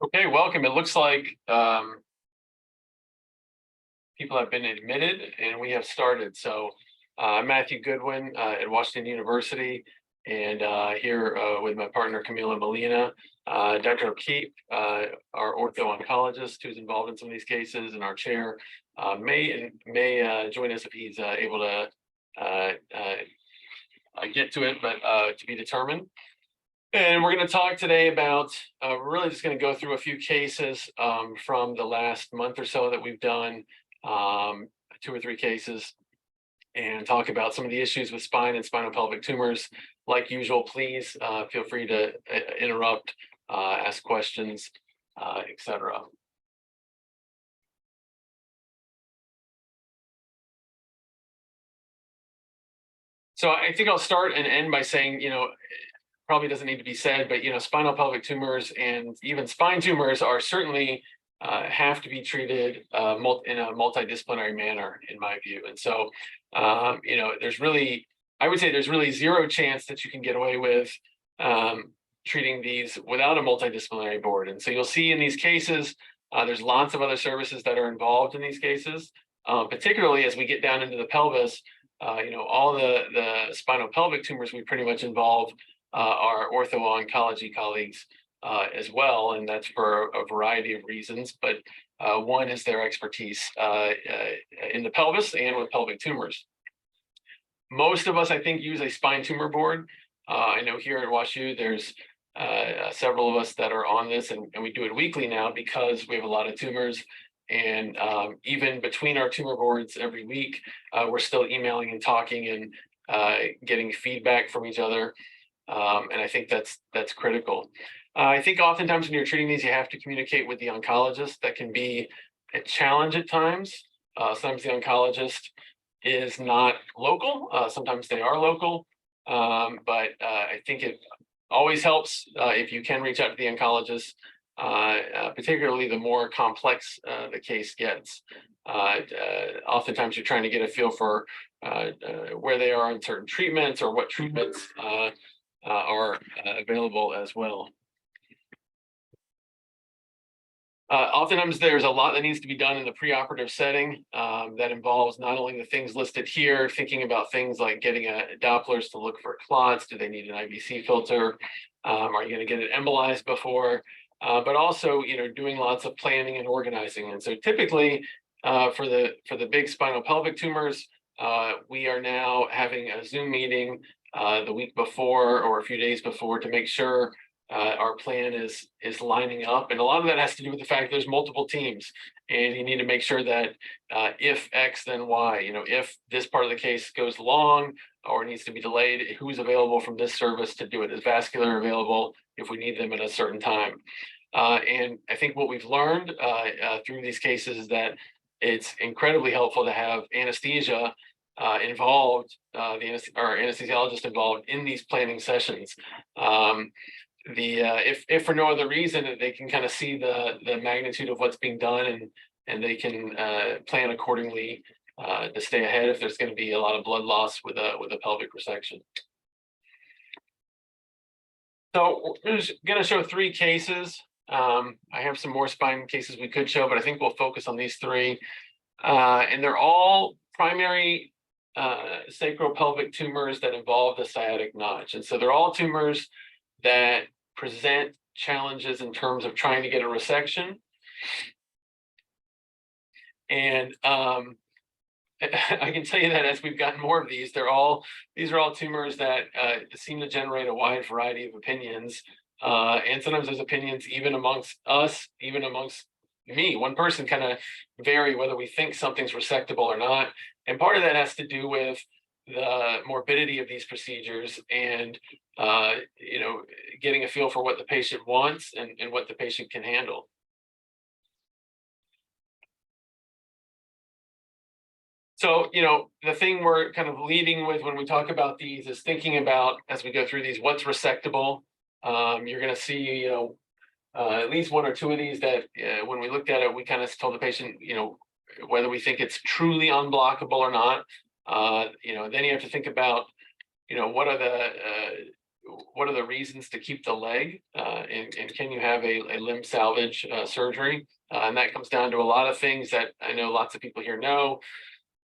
Okay, welcome. It looks like people have been admitted and we have started. So I'm Matthew Goodwin at Washington University, and here with my partner Camilo Molina. Dr. O'Keefe, our ortho-oncologist who's involved in some of these cases, and our chair may join us if he's able to get to it, but to be determined. And we're going to talk today about, we're really just going to go through a few cases from the last month or so that we've done, 2 or 3 cases, and talk about some of the issues with spine and spinopelvic tumors. Like usual, please feel free to interrupt, ask questions, etc. So I think I'll start and end by saying, probably doesn't need to be said, but spinopelvic tumors and even spine tumors are certainly have to be treated in a multidisciplinary manner, in my view. And so, there's really, I would say there's really zero chance that you can get away with treating these without a multidisciplinary board. And so you'll see in these cases, there's lots of other services that are involved in these cases, particularly as we get down into the pelvis. All the spinopelvic tumors we pretty much involve our ortho-oncology colleagues as well, and that's for a variety of reasons. But one is their expertise in the pelvis and with pelvic tumors. Most of us, I think, use a spine tumor board. I know here at WashU, there's several of us that are on this, and we do it weekly now because we have a lot of tumors. And even between our tumor boards every week, we're still emailing and talking and getting feedback from each other. And I think that's critical. I think oftentimes when you're treating these, you have to communicate with the oncologist. That can be a challenge at times. Sometimes the oncologist is not local. Sometimes they are local. But I think it always helps if you can reach out to the oncologist, particularly the more complex the case gets. Oftentimes you're trying to get a feel for where they are on certain treatments or what treatments are available as well. Oftentimes there's a lot that needs to be done in the preoperative setting that involves not only the things listed here, thinking about things like getting a Dopplers to look for clots. Do they need an IVC filter? Are you going to get it embolized before? But also, doing lots of planning and organizing. And so typically for the big spinopelvic tumors, we are now having a Zoom meeting the week before or a few days before to make sure our plan is lining up. And a lot of that has to do with the fact that there's multiple teams, and you need to make sure that if X, then Y. If this part of the case goes long or needs to be delayed, who's available from this service to do it? Is vascular available if we need them at a certain time? And I think what we've learned through these cases is that it's incredibly helpful to have anesthesia involved, our anesthesiologist involved in these planning sessions. If for no other reason, that they can kind of see the magnitude of what's being done, and they can plan accordingly to stay ahead if there's going to be a lot of blood loss with a pelvic resection. So we're just going to show 3 cases. I have some more spine cases we could show, but I think we'll focus on these 3. And they're all primary sacropelvic tumors that involve the sciatic notch. And so they're all tumors that present challenges in terms of trying to get a resection. And I can tell you that as we've gotten more of these, these are all tumors that seem to generate a wide variety of opinions. And sometimes those opinions, even amongst us, even amongst me, one person, kind of vary whether we think something's resectable or not. And part of that has to do with the morbidity of these procedures and, getting a feel for what the patient wants and what the patient can handle. So, the thing we're kind of leading with when we talk about these is thinking about, as we go through these, what's resectable. You're going to see, at least 1 or 2 of these that when we looked at it, we kind of told the patient, whether we think it's truly unblockable or not. Then you have to think about, what are the what are the reasons to keep the leg, and can you have a limb salvage surgery? And that comes down to a lot of things that I know lots of people here know.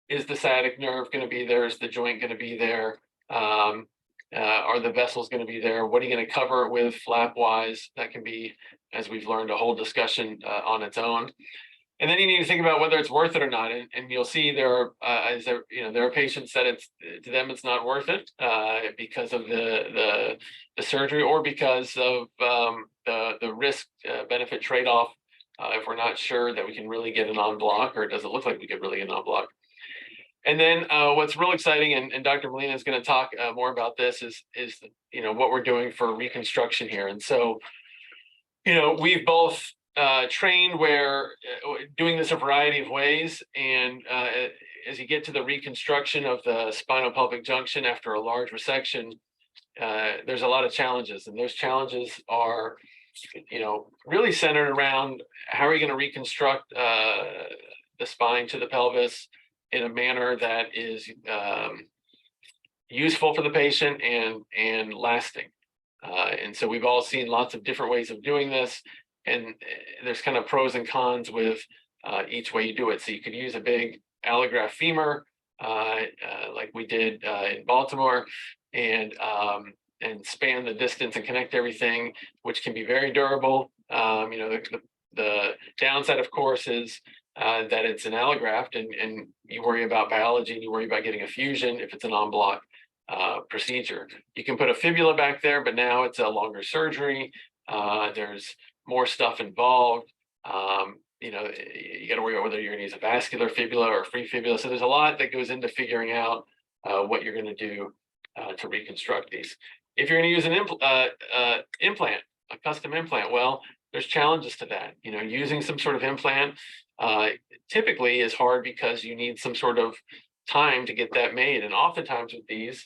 Is the sciatic nerve going to be there? Is the joint going to be there? Are the vessels going to be there? What are you going to cover it with flap wise? That can be, as we've learned, a whole discussion on its own. And then you need to think about whether it's worth it or not. And you'll see there are, there are patients that to them it's not worth it because of the surgery, or because of the risk benefit trade-off. If we're not sure that we can really get an en bloc, or it doesn't look like we could really get an en bloc. And then what's real exciting, and Dr. Molina is going to talk more about this, is what we're doing for reconstruction here. And so, we've both trained where doing this a variety of ways, and as you get to the reconstruction of the spinopelvic junction after a large resection, there's a lot of challenges, and those challenges are really centered around how are you going to reconstruct the spine to the pelvis in a manner that is useful for the patient and lasting. And so we've all seen lots of different ways of doing this, and there's kind of pros and cons with each way you do it. So you could use a big allograft femur like we did in Baltimore, and span the distance and connect everything, which can be very durable. The downside, of course, is that it's an allograft, and you worry about biology, and you worry about getting a fusion if it's an en bloc procedure. You can put a fibula back there, but now it's a longer surgery. There's more stuff involved. You got to worry about whether you're going to use a vascular fibula or a free fibula. So there's a lot that goes into figuring out what you're going to do to reconstruct these. If you're going to use an implant, a custom implant, well, there's challenges to that. Using some sort of implant typically is hard because you need some sort of time to get that made. And oftentimes with these,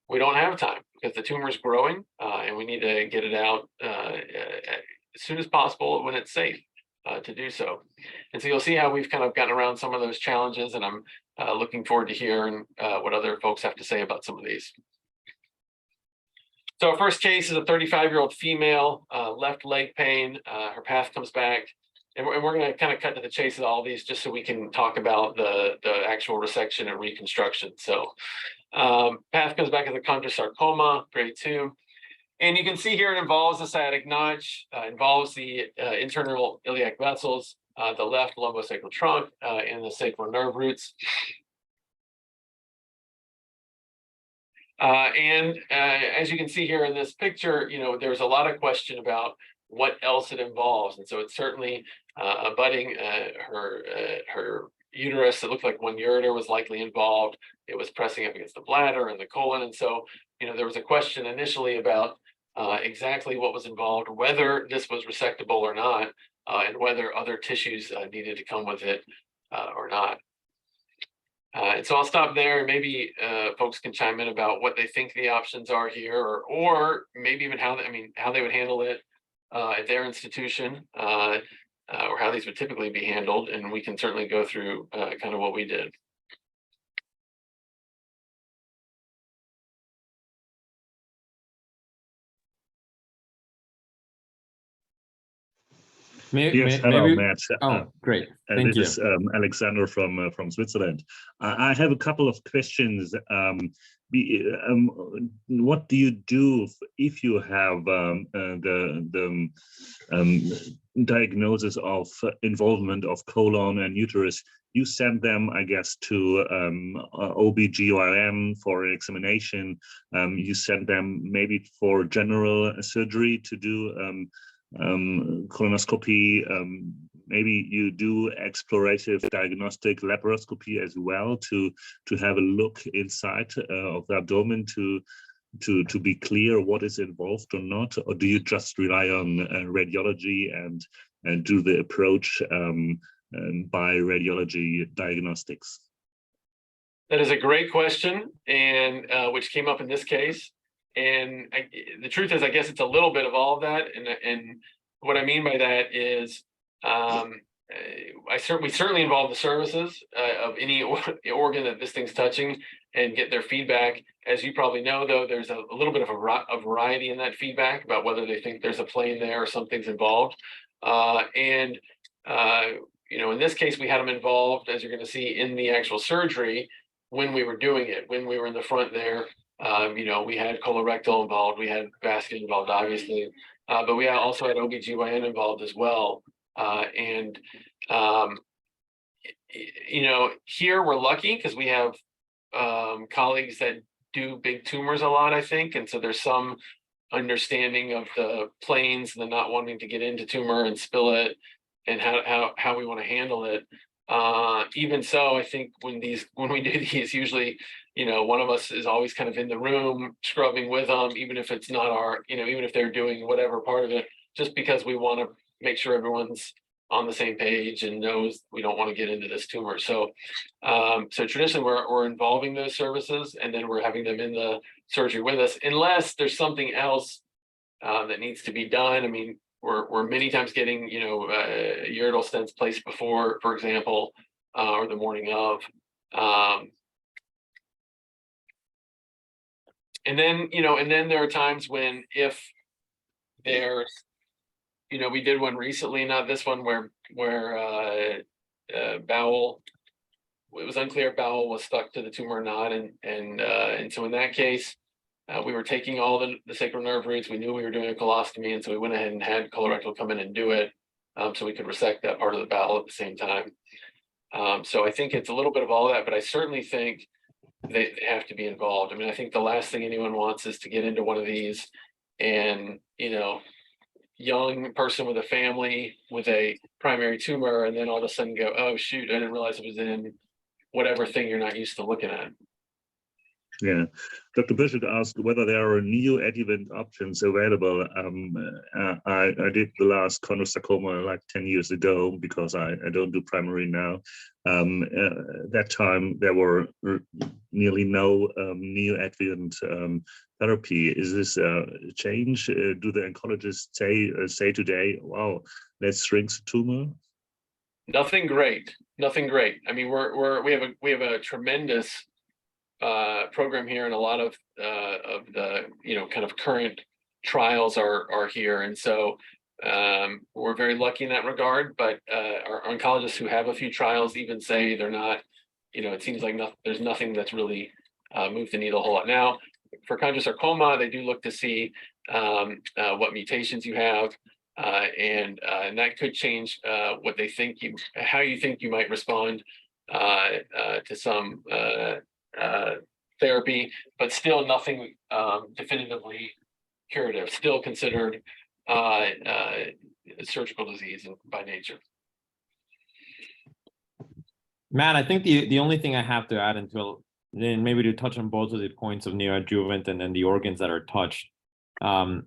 we don't have time because the tumor is growing, and we need to get it out as soon as possible when it's safe to do so. And so you'll see how we've kind of gotten around some of those challenges, and I'm looking forward to hearing what other folks have to say about some of these. So our first case is a 35-year-old female, left leg pain. Her path comes back, and we're going to kind of cut to the chase of all these just so we can talk about the actual resection and reconstruction. So path comes back as a chondrosarcoma, grade 2. And you can see here it involves the sciatic notch, involves the internal iliac vessels, the left lumbosacral trunk, and the sacral nerve roots. As you can see here in this picture, there's a lot of question about what else it involves. And so it's certainly abutting her uterus. It looked like one ureter was likely involved. It was pressing up against the bladder and the colon. And so, there was a question initially about exactly what was involved, whether this was resectable or not, and whether other tissues needed to come with it or not. And so I'll stop there. Maybe folks can chime in about what they think the options are here, or maybe even how they would handle it at their institution, or how these would typically be handled. And we can certainly go through kind of what we did. Hello, Matt. Great. Thank you. This is Alexander from Switzerland. I have a couple of questions. What do you do if you have the diagnosis of involvement of colon and uterus? You send them, I guess, to OB/GYN for examination. You send them maybe for general surgery to do colonoscopy. Maybe you do explorative diagnostic laparoscopy as well to have a look inside of the abdomen to be clear what is involved or not, or do you just rely on radiology and do the approach by radiology diagnostics? That is a great question, and which came up in this case. And the truth is, I guess it's a little bit of all of that. And what I mean by that is we certainly involve the services of any organ that this thing's touching and get their feedback. As you probably know, though, there's a little bit of a variety in that feedback about whether they think there's a plane there or something's involved. In this case, we had them involved, as you're going to see, in the actual surgery when we were doing it, when we were in the front there. We had colorectal involved, we had vascular involved, obviously, but we also had OBGYN involved as well. Here we're lucky because we have colleagues that do big tumors a lot, I think. And so there's some understanding of the planes and the not wanting to get into tumor and spill it and how we want to handle it. Even so, I think when we do these, usually, one of us is always kind of in the room scrubbing with them, even if it's not even if they're doing whatever part of it, just because we want to make sure everyone's on the same page and knows we don't want to get into this tumor. So traditionally we're involving those services, and then we're having them in the surgery with us, unless there's something else that needs to be done. I mean, we're many times getting, ureteral stents placed before, for example, or the morning of. And then there are times when if there's, we did one recently, not this one, where bowel, it was unclear if bowel was stuck to the tumor or not, and so in that case, we were taking all the sacral nerve roots. We knew we were doing a colostomy, and so we went ahead and had colorectal come in and do it, so we could resect that part of the bowel at the same time. So I think it's a little bit of all that, but I certainly think they have to be involved. I mean, I think the last thing anyone wants is to get into one of these and, young person with a family with a primary tumor, and then all of a sudden go, oh shoot, I didn't realize it was in whatever thing you're not used to looking at. Yeah, Dr. Bishop asked whether there are neoadjuvant options available. I did the last chondrosarcoma like 10 years ago because I don't do primary now. That time there were nearly no neoadjuvant therapy. Is this a change? Do the oncologists say today, wow, let's shrink the tumor? Nothing great. I mean, we have a tremendous program here, and a lot of the kind of current trials are here, and so we're very lucky in that regard. But our oncologists who have a few trials even say they're not, it seems like there's nothing that's really moved the needle a whole lot. Now, for chondrosarcoma, they do look to see what mutations you have, and that could change what they think how you think you might respond to some therapy, but still nothing definitively curative, still considered a surgical disease by nature. Matt, I think the only thing I have to add until then, maybe to touch on both of the points of neoadjuvant and then the organs that are touched. Like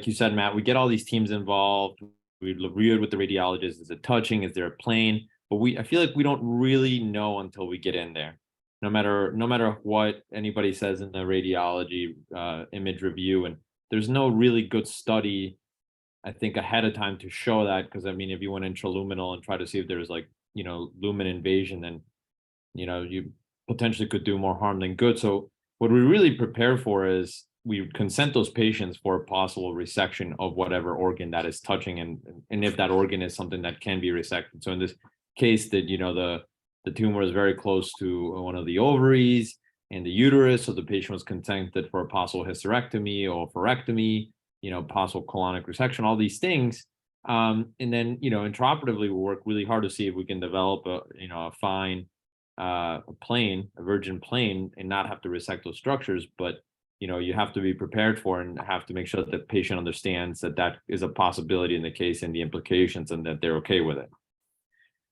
you said, Matt, we get all these teams involved. We review it with the radiologist. Is it touching? Is there a plane? But I feel like we don't really know until we get in there. No matter what anybody says in the radiology image review, and there's no really good study, I think, ahead of time to show that. Because I mean, if you went intraluminal and try to see if there's lumen invasion, then you potentially could do more harm than good. So what we really prepare for is we consent those patients for a possible resection of whatever organ that is touching, and if that organ is something that can be resected. So in this case, that the tumor is very close to one of the ovaries and the uterus, so the patient was consented for a possible hysterectomy or oophorectomy, possible colonic resection, all these things. And then intraoperatively we work really hard to see if we can develop a fine plane, a virgin plane, and not have to resect those structures. But you have to be prepared for and have to make sure that the patient understands that that is a possibility in the case and the implications, and that they're okay with it.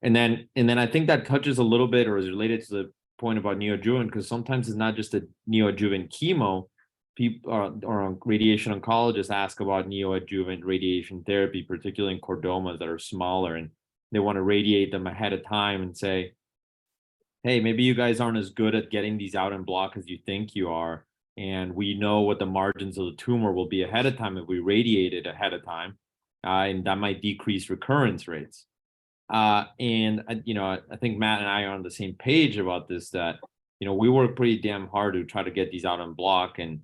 And then I think that touches a little bit, or is related to the point about neoadjuvant, because sometimes it's not just a neoadjuvant chemo. People or radiation oncologists ask about neoadjuvant radiation therapy, particularly in chordomas that are smaller, and they want to radiate them ahead of time and say, hey, maybe you guys aren't as good at getting these out in block as you think you are. And we know what the margins of the tumor will be ahead of time if we radiate it ahead of time. and that might decrease recurrence rates. And I think Matt and I are on the same page about this, that we work pretty damn hard to try to get these out on block, and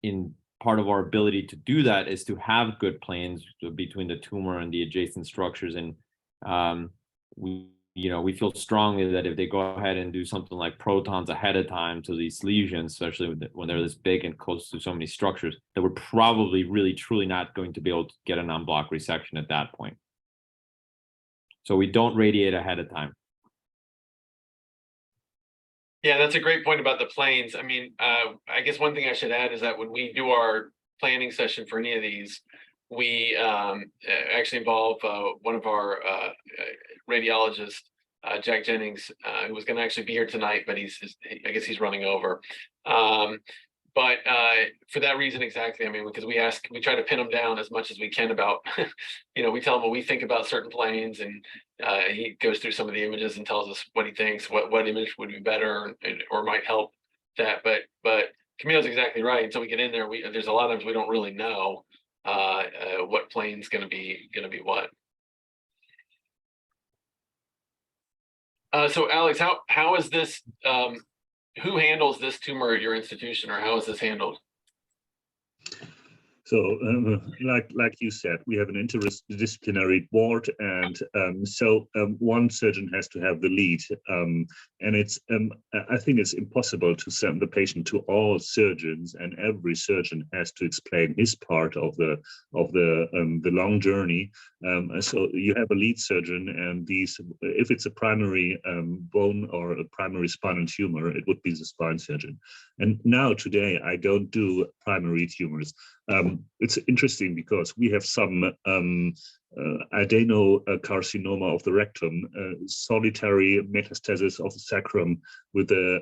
in part of our ability to do that is to have good planes between the tumor and the adjacent structures. And we feel strongly that if they go ahead and do something like protons ahead of time to these lesions, especially when they're this big and close to so many structures, that we're probably really truly not going to be able to get an en-bloc resection at that point. So we don't radiate ahead of time. Yeah, that's a great point about the planes. I mean, I guess one thing I should add is that when we do our planning session for any of these, we actually involve one of our radiologists, Jack Jennings, who was going to actually be here tonight, but I guess he's running over. But for that reason, exactly. I mean, because we try to pin him down as much as we can about, we tell him what we think about certain planes, and he goes through some of the images and tells us what he thinks, what image would be better or might help that. But Camilo's exactly right. Until we get in there, there's a lot of times we don't really know what plane's going to be what. So Alex, how is this? Who handles this tumor at your institution, or how is this handled? So, like you said, we have an interdisciplinary board, and one surgeon has to have the lead, and I think it's impossible to send the patient to all surgeons, and every surgeon has to explain his part of the long journey. So you have a lead surgeon, and if it's a primary bone or a primary spinal tumor, it would be the spine surgeon. And now today, I don't do primary tumors. It's interesting because we have some adenocarcinoma of the rectum, solitary metastasis of the sacrum with a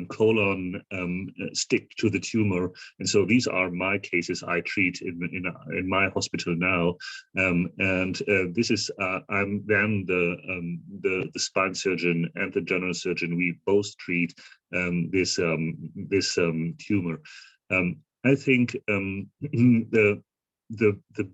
colon stick to the tumor, and so these are my cases I treat in my hospital now, and this is I'm then the spine surgeon and the general surgeon. We both treat this tumor. I think the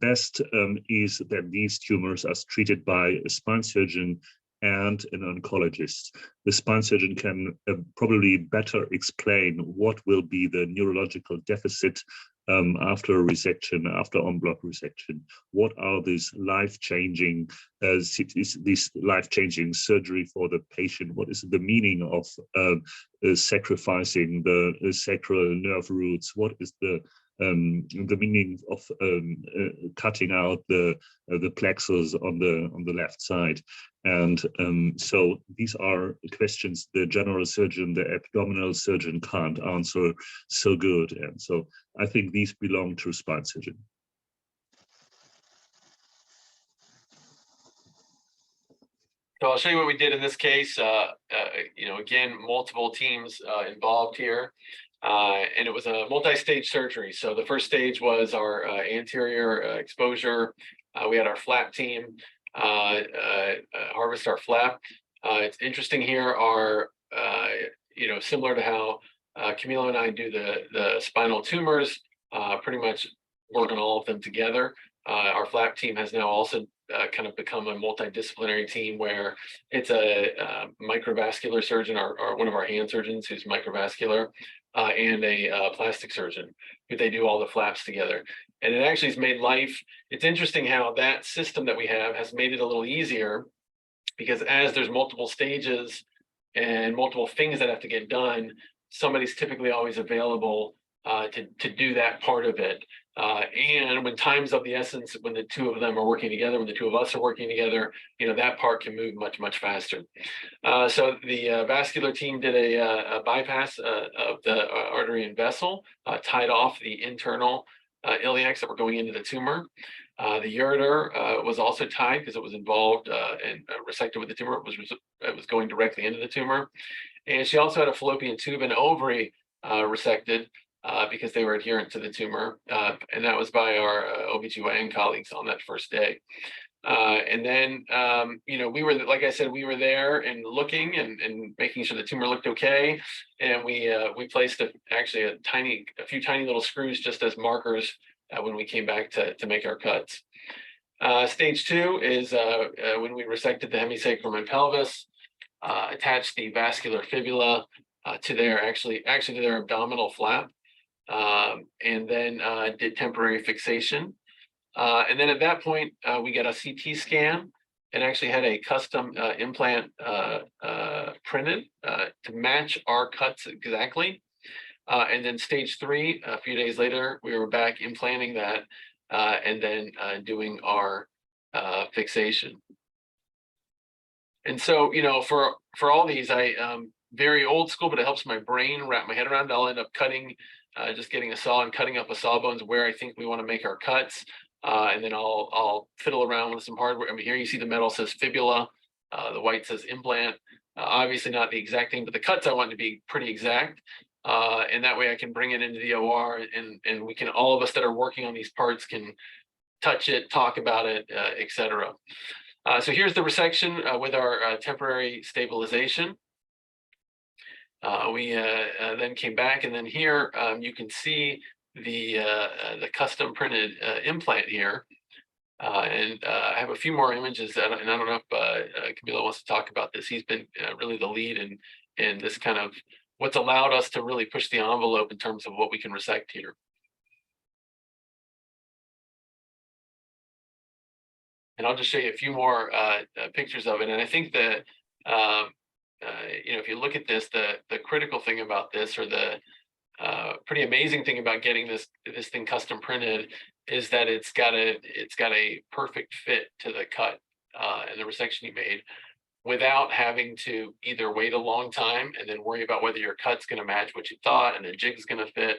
best is that these tumors are treated by a spine surgeon and an oncologist. The spine surgeon can probably better explain what will be the neurological deficit after a resection, after en-bloc resection. What are these life-changing surgery for the patient? What is the meaning of sacrificing the sacral nerve roots? What is the meaning of cutting out the plexus on the left side? And so these are questions the general surgeon, the abdominal surgeon can't answer so good. And so I think these belong to spine surgeon. So I'll show you what we did in this case. Again, multiple teams involved here. And it was a multi-stage surgery. So the first stage was our anterior exposure. We had our flap team harvest our flap. It's interesting here are, similar to how Camilo and I do the spinal tumors, pretty much work on all of them together. Our flap team has now also kind of become a multidisciplinary team where it's a microvascular surgeon, or one of our hand surgeons who's microvascular, and a plastic surgeon, who they do all the flaps together. And it actually has made life, it's interesting how that system that we have has made it a little easier, because as there's multiple stages and multiple things that have to get done, somebody's typically always available to do that part of it. And when time's of the essence, when the two of them are working together, when the two of us are working together, that part can move much, much faster. So the vascular team did a bypass of the artery and vessel, tied off the internal iliacs that were going into the tumor. The ureter was also tied because it was involved and resected with the tumor. It was going directly into the tumor. And she also had a fallopian tube and ovary resected because they were adherent to the tumor. And that was by our OBGYN colleagues on that first day. And then, we were, like I said, we were there and looking and making sure the tumor looked okay. And we placed actually a few tiny little screws just as markers when we came back to make our cuts. Stage 2 is when we resected the hemisacrum and pelvis, attached the vascular fibula to their actually to their abdominal flap, and then did temporary fixation. And then at that point, we got a CT scan and actually had a custom implant printed to match our cuts exactly. And then stage 3, a few days later, we were back implanting that and then doing our fixation. And so, you know, for all these, I very old school, but it helps my brain wrap my head around. I'll end up cutting, just getting a saw and cutting up a sawbones where I think we want to make our cuts. And then I'll fiddle around with some hardware. I mean, here you see the metal says fibula, the white says implant. Obviously not the exact thing, but the cuts I want to be pretty exact. And that way I can bring it into the OR, and we can, all of us that are working on these parts can touch it, talk about it, etc. So here's the resection with our temporary stabilization. We then came back, and then here you can see the custom printed implant here. And I have a few more images, and I don't know if Camilo wants to talk about this. He's been really the lead in this kind of what's allowed us to really push the envelope in terms of what we can resect here. And I'll just show you a few more pictures of it. And I think that, you know, if you look at this, the critical thing about this, or the pretty amazing thing about getting this thing custom printed, is that it's got a perfect fit to the cut and the resection you made, without having to either wait a long time and then worry about whether your cut's going to match what you thought and the jig's going to fit.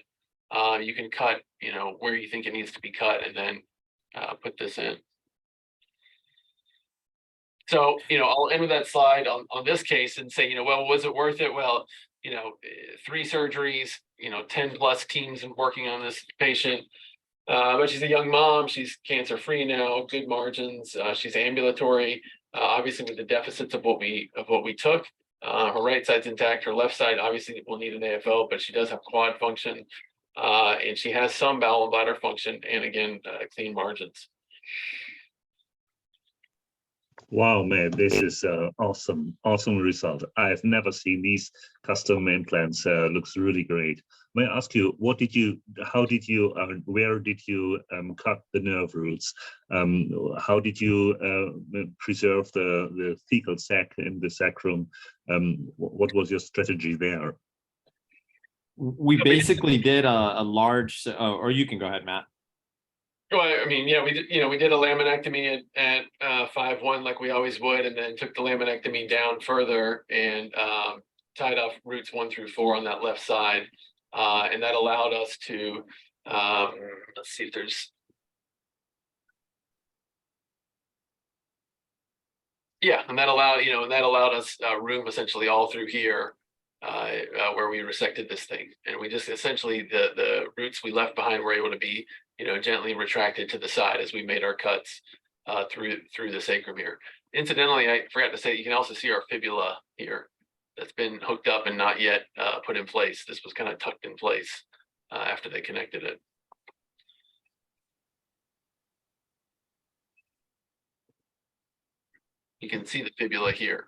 You can cut, you know, where you think it needs to be cut, and then put this in. So, you know, I'll end with that slide on this case and say, you know, well, was it worth it? Well, you know, 3 surgeries, you know, 10+ teams working on this patient. But she's a young mom. She's cancer-free now, good margins. She's ambulatory. Obviously, with the deficits of what we took, her right side's intact. Her left side obviously will need an AFO, but she does have quad function, and she has some bowel and bladder function, and again, clean margins. Wow, man, this is awesome result. I've never seen these custom implants. Looks really great. May I ask you, where did you cut the nerve roots? How did you preserve the fecal sac in the sacrum? What was your strategy there? We basically did a large, or you can go ahead, Matt. Well, I mean, yeah, we did a laminectomy at 5-1 like we always would, and then took the laminectomy down further and tied off roots 1 through 4 on that left side, and that allowed us to let's see if there's, yeah, and that allowed us room essentially all through here, where we resected this thing, and we just essentially the roots we left behind were able to be, you know, gently retracted to the side as we made our cuts through the sacrum here. Incidentally, I forgot to say, you can also see our fibula here that's been hooked up and not yet put in place. This was kind of tucked in place after they connected it. You can see the fibula here.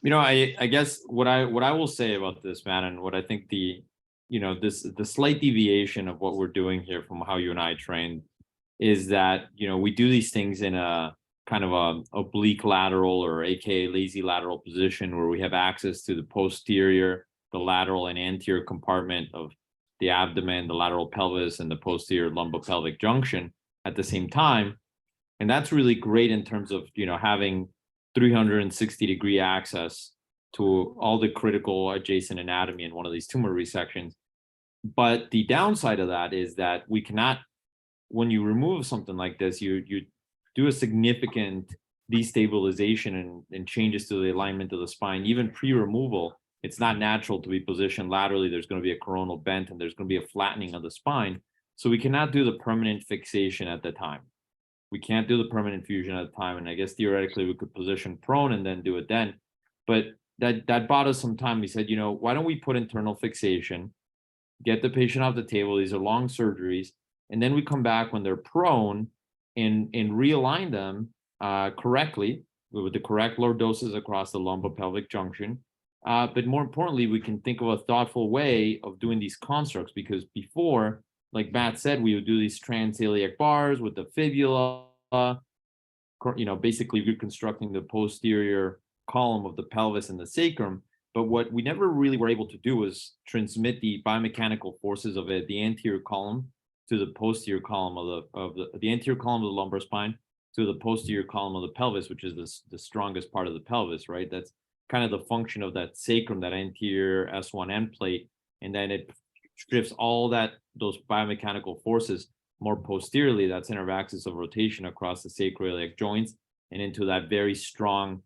You know, I guess what I will say about this, man, and what I think the slight deviation of what we're doing here from how you and I trained is that, you know, we do these things in a kind of a oblique lateral, or AKA lazy lateral position, where we have access to the posterior, the lateral and anterior compartment of the abdomen, the lateral pelvis, and the posterior lumbopelvic junction at the same time. And that's really great in terms of, you know, having 360-degree access to all the critical adjacent anatomy in one of these tumor resections. But the downside of that is that we cannot, when you remove something like this, you do a significant destabilization and changes to the alignment of the spine. Even pre-removal, it's not natural to be positioned laterally. There's going to be a coronal bent, and there's going to be a flattening of the spine. So we cannot do the permanent fixation at the time. We can't do the permanent fusion at the time. And I guess theoretically we could position prone and then do it then. But that bought us some time. We said, why don't we put internal fixation, get the patient off the table. These are long surgeries. And then we come back when they're prone and realign them correctly with the correct load doses across the lumbopelvic junction. But more importantly, we can think of a thoughtful way of doing these constructs, because before, like Matt said, we would do these transiliac bars with the fibula, basically reconstructing the posterior column of the pelvis and the sacrum. But what we never really were able to do was transmit the biomechanical forces of the anterior column to the posterior column of the anterior column of the lumbar spine to the posterior column of the pelvis, which is the strongest part of the pelvis, right? That's kind of the function of that sacrum, that anterior S1 end plate, and then it shifts all those biomechanical forces more posteriorly, that center of axis of rotation across the sacroiliac joints and into that very strong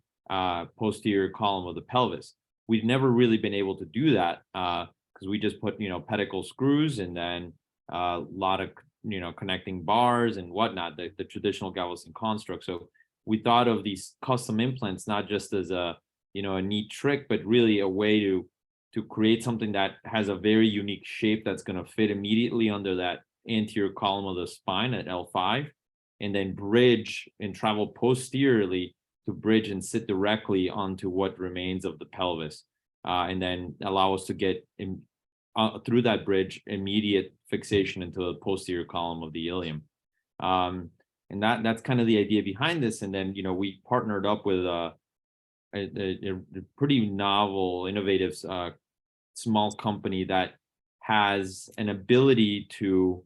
posterior column of the pelvis. We've never really been able to do that because we just put, pedicle screws and then a lot of, connecting bars and whatnot, the traditional Galveston construct. So we thought of these custom implants not just as a neat trick, but really a way to create something that has a very unique shape that's going to fit immediately under that anterior column of the spine at L5, and then bridge and travel posteriorly to bridge and sit directly onto what remains of the pelvis, and then allow us to get through that bridge immediate fixation into the posterior column of the ilium. And that's kind of the idea behind this. And then, we partnered up with a pretty novel, innovative, small company that has an ability to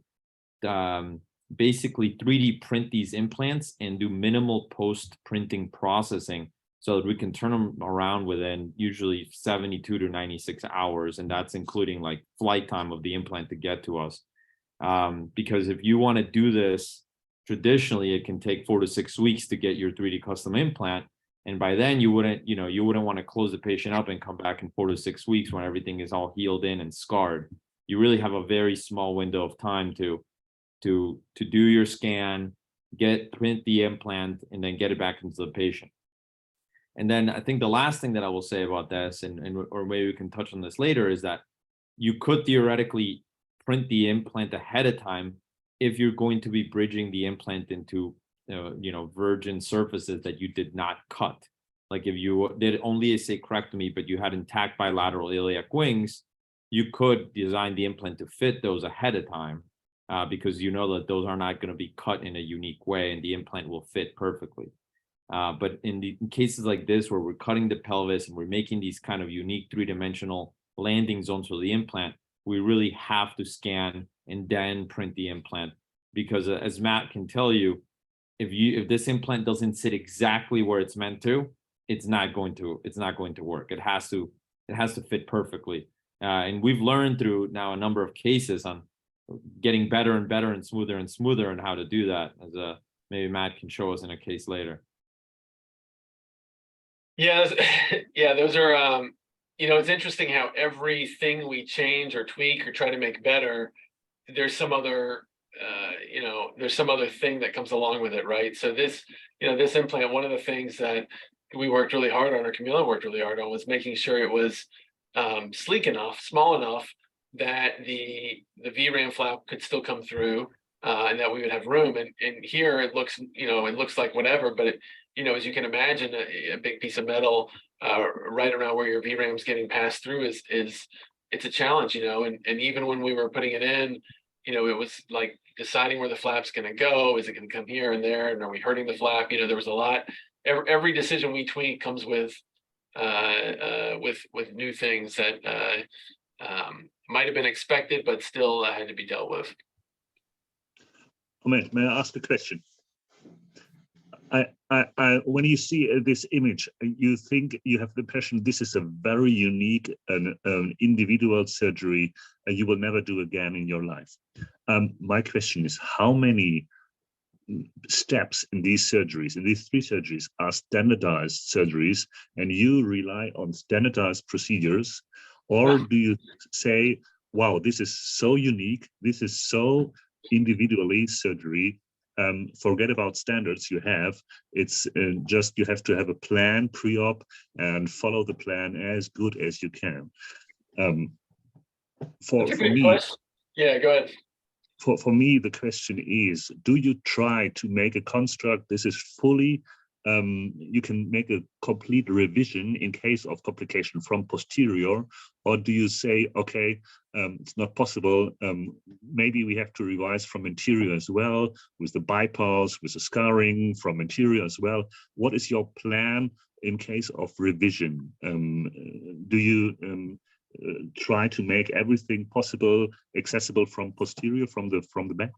basically 3D print these implants and do minimal post-printing processing so that we can turn them around within usually 72 to 96 hours. And that's including like flight time of the implant to get to us. Because if you want to do this traditionally, it can take 4 to 6 weeks to get your 3D custom implant. And by then you wouldn't want to close the patient up and come back in 4 to 6 weeks when everything is all healed in and scarred. You really have a very small window of time to do your scan, print the implant, and then get it back into the patient. And then I think the last thing that I will say about this, or maybe we can touch on this later, is that you could theoretically print the implant ahead of time if you're going to be bridging the implant into virgin surfaces that you did not cut. Like if you did only a sacrectomy, but you had intact bilateral iliac wings, you could design the implant to fit those ahead of time, because that those are not going to be cut in a unique way and the implant will fit perfectly. But in cases like this, where we're cutting the pelvis and we're making these kind of unique 3-dimensional landing zones for the implant, we really have to scan and then print the implant, because as Matt can tell you, if this implant doesn't sit exactly where it's meant to, it's not going to work. It has to fit perfectly. And we've learned through now a number of cases on getting better and better and smoother on how to do that, as maybe Matt can show us in a case later. Yeah, those are, it's interesting how everything we change or tweak or try to make better, there's some other, thing that comes along with it, right? So this implant, one of the things that we worked really hard on, or Camilo worked really hard on, was making sure it was sleek enough, small enough that the VRAM flap could still come through, and that we would have room. And here it looks like whatever, but as you can imagine, a big piece of metal right around where your VRAM is getting passed through it's a challenge, and even when we were putting it in, it was like deciding where the flap's going to go. Is it going to come here and there? And are we hurting the flap? There was a lot. Every decision we tweak comes with new things that might have been expected, but still had to be dealt with. May I ask a question? When you see this image, you think, you have the impression this is a very unique and individual surgery you will never do again in your life. My question is, how many steps in these 3 surgeries are standardized surgeries, and you rely on standardized procedures? Or do you say, wow, this is so unique, this is so individually surgery, forget about standards you have. It's just you have to have a plan pre-op and follow the plan as good as you can. For me, question. Yeah, go ahead. For me, the question is, do you try to make a construct this is fully, you can make a complete revision in case of complication from posterior, or do you say, okay, it's not possible, maybe we have to revise from anterior as well, with the bypass, with the scarring from anterior as well? What is your plan in case of revision? Do you try to make everything possible accessible from posterior, from the back?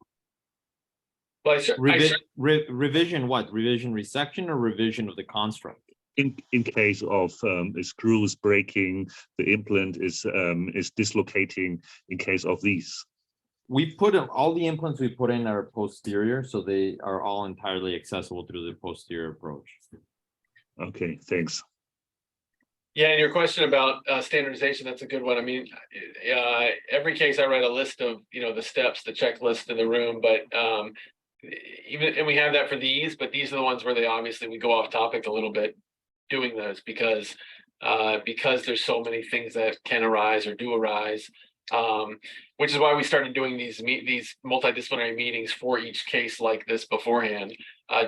Well, revision what? Revision resection or revision of the construct? In case of screws breaking, the implant is dislocating, in case of these. We put all the implants we put in are posterior, so they are all entirely accessible through the posterior approach. Okay, thanks. Yeah, and your question about standardization, that's a good one. I mean, every case I write a list of, the steps, the checklist in the room, but and we have that for these, but these are the ones where we go off topic a little bit doing those because there's so many things that can arise or do arise, which is why we started doing these multidisciplinary meetings for each case like this beforehand,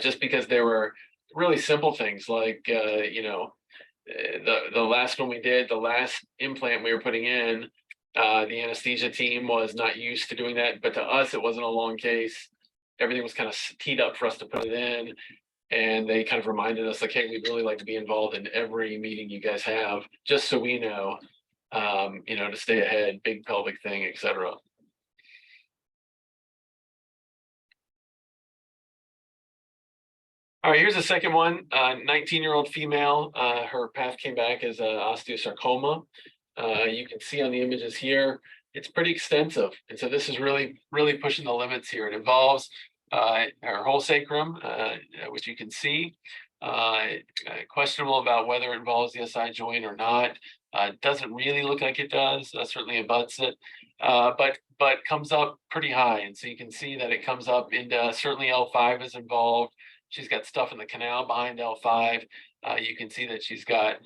just because there were really simple things like, the last one we did, the last implant we were putting in, the anesthesia team was not used to doing that, but to us, it wasn't a long case. Everything was kind of teed up for us to put it in. And they kind of reminded us, like, hey, we'd really like to be involved in every meeting you guys have, just so we know, to stay ahead, big pelvic thing, etc. All right, here's a second one. 19-year-old female. Her path came back as osteosarcoma. You can see on the images here, it's pretty extensive. And so this is really, really pushing the limits here. It involves her whole sacrum, which you can see. Questionable about whether it involves the SI joint or not. Doesn't really look like it does. Certainly abuts it, but comes up pretty high. And so you can see that it comes up into, certainly L5 is involved. She's got stuff in the canal behind L5. You can see that she's got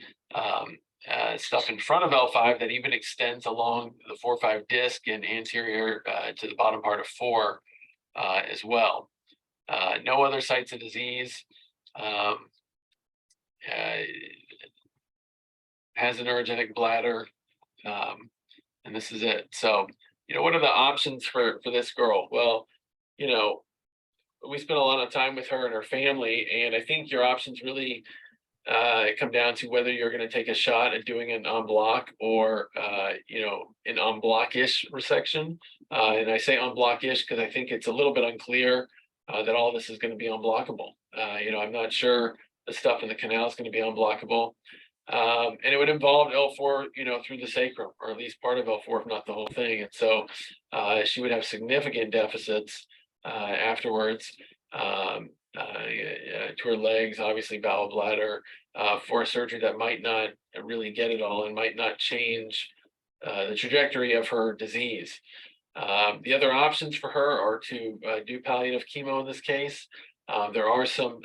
stuff in front of L5 that even extends along the 4-5 disc and anterior to the bottom part of 4 as well. No other sites of disease. Has an neurogenic bladder, and this is it. So, what are the options for this girl? Well, we spent a lot of time with her and her family, and I think your options really come down to whether you're going to take a shot at doing an en bloc or, an en bloc-ish resection. And I say en bloc-ish because I think it's a little bit unclear that all this is going to be unblockable. I'm not sure the stuff in the canal is going to be unblockable. And it would involve L4, through the sacrum, or at least part of L4, if not the whole thing. And so she would have significant deficits afterwards to her legs, obviously bowel, bladder, for a surgery that might not really get it all and might not change the trajectory of her disease. The other options for her are to do palliative chemo in this case. There are some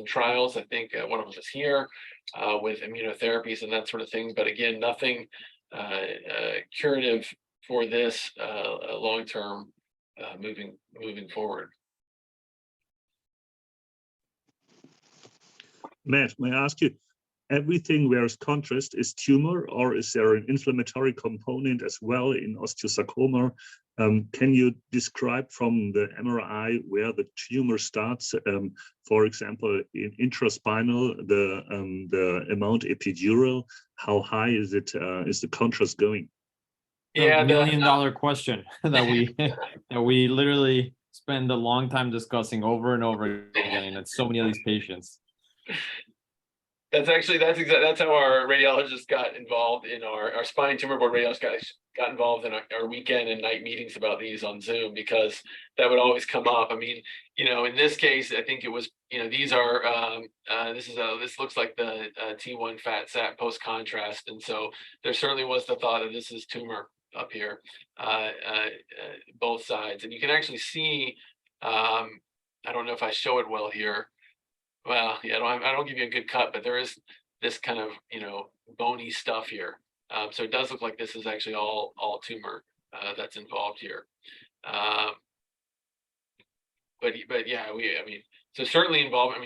trials. I think one of them is here with immunotherapies and that sort of thing. But again, nothing curative for this long-term moving forward. Matt, may I ask you, everything where is contrast is tumor, or is there an inflammatory component as well in osteosarcoma? Can you describe from the MRI where the tumor starts? For example, in intraspinal, the amount epidural, how high is it? Is the contrast going? Yeah, $1 million question that we literally spend a long time discussing over and over again, and it's so many of these patients. That's how our radiologists got involved in our spine tumor board. Radiologists got involved in our weekend and night meetings about these on Zoom, because that would always come up. I mean, in this case, I think it was, these are this looks like the T1 fat sat post contrast, and so there certainly was the thought that this is tumor up here, both sides, and you can actually see I don't know if I show it well here. Well, yeah, I don't give you a good cut, but there is this kind of, bony stuff here. So it does look like this is actually all tumor that's involved here. But yeah, so certainly involved.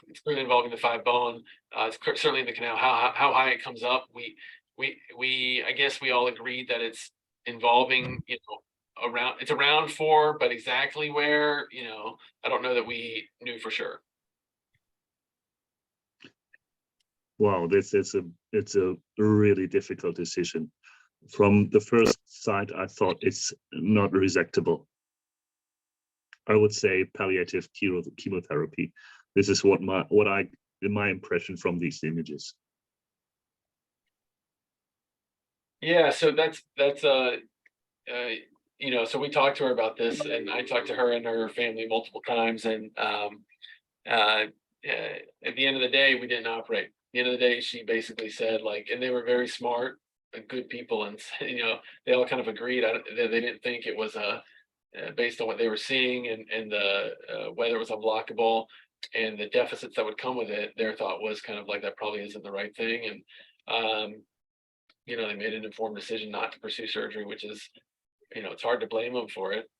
It's clearly involving the thigh bone. It's certainly in the canal. How high it comes up, I guess we all agreed that it's involving, it's around 4, but exactly where, I don't know that we knew for sure. Wow, it's a really difficult decision. From the first sight, I thought it's not resectable. I would say palliative chemotherapy. This is my impression from these images. Yeah, so that's so we talked to her about this, and I talked to her and her family multiple times, and at the end of the day, we didn't operate. At the end of the day, she basically said, like, and they were very smart, good people, and they all kind of agreed that they didn't think it was based on what they were seeing and the whether it was unblockable and the deficits that would come with it. Their thought was kind of like, that probably isn't the right thing, and they made an informed decision not to pursue surgery, which is, it's hard to blame them for it.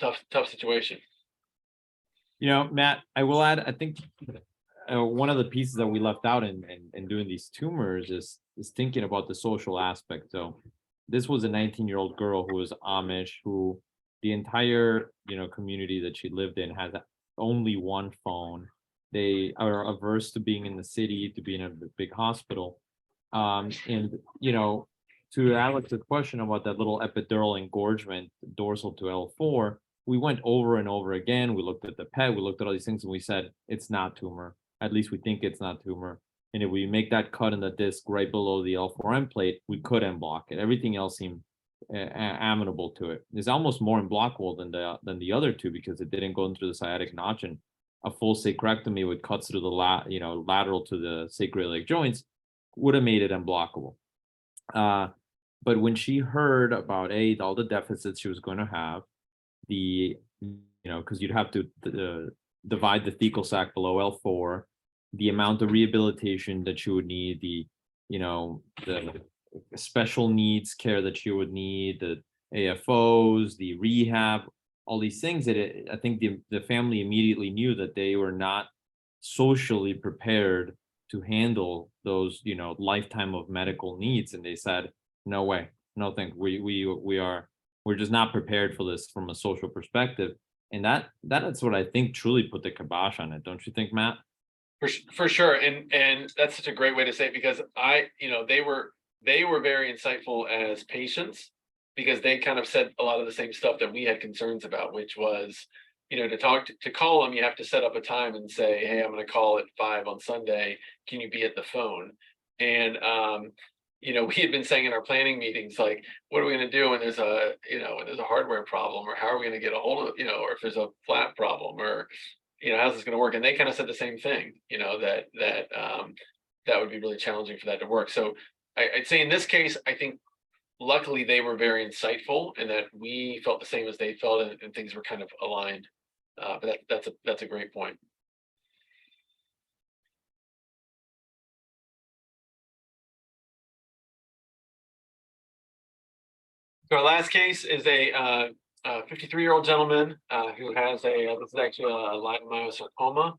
Tough situation. Matt, I will add, I think one of the pieces that we left out in doing these tumors is thinking about the social aspect. So this was a 19-year-old girl who was Amish, who the entire, community that she lived in has only one phone. They are averse to being in the city, to being in a big hospital. And, to Alex's question about that little epidural engorgement, dorsal to L4, we went over and over again. We looked at the PET, we looked at all these things, and we said, it's not tumor. At least we think it's not tumor. And if we make that cut in the disc right below the L4M plate, we could block it. Everything else seemed amenable to it. It's almost more unblockable than the other two, because it didn't go into the sciatic notch, and a full sacrectomy with cuts through the lateral to the sacroiliac joints would have made it unblockable. But when she heard about all the deficits she was going to have, because you'd have to divide the thecal sac below L4, the amount of rehabilitation that you would need, the special needs care that you would need, the AFOs, the rehab, all these things that I think the family immediately knew that they were not socially prepared to handle those, lifetime of medical needs. And they said, no way, no thank, we're just not prepared for this from a social perspective. And that's what I think truly put the kibosh on it. Don't you think, Matt? For sure. And that's such a great way to say it, because they were very insightful as patients, because they kind of said a lot of the same stuff that we had concerns about, which was, to call them, you have to set up a time and say, hey, I'm going to call at 5 on Sunday. Can you be at the phone? And, we had been saying in our planning meetings, like, what are we going to do when there's a hardware problem, or how are we going to get a hold of, or if there's a flat problem, or, how's this going to work? And they kind of said the same thing, that would be really challenging for that to work. So I'd say in this case, I think luckily they were very insightful, and that we felt the same as they felt, and things were kind of aligned. But that's a great point. So our last case is a 53-year-old gentleman who has this is actually a leiomyosarcoma,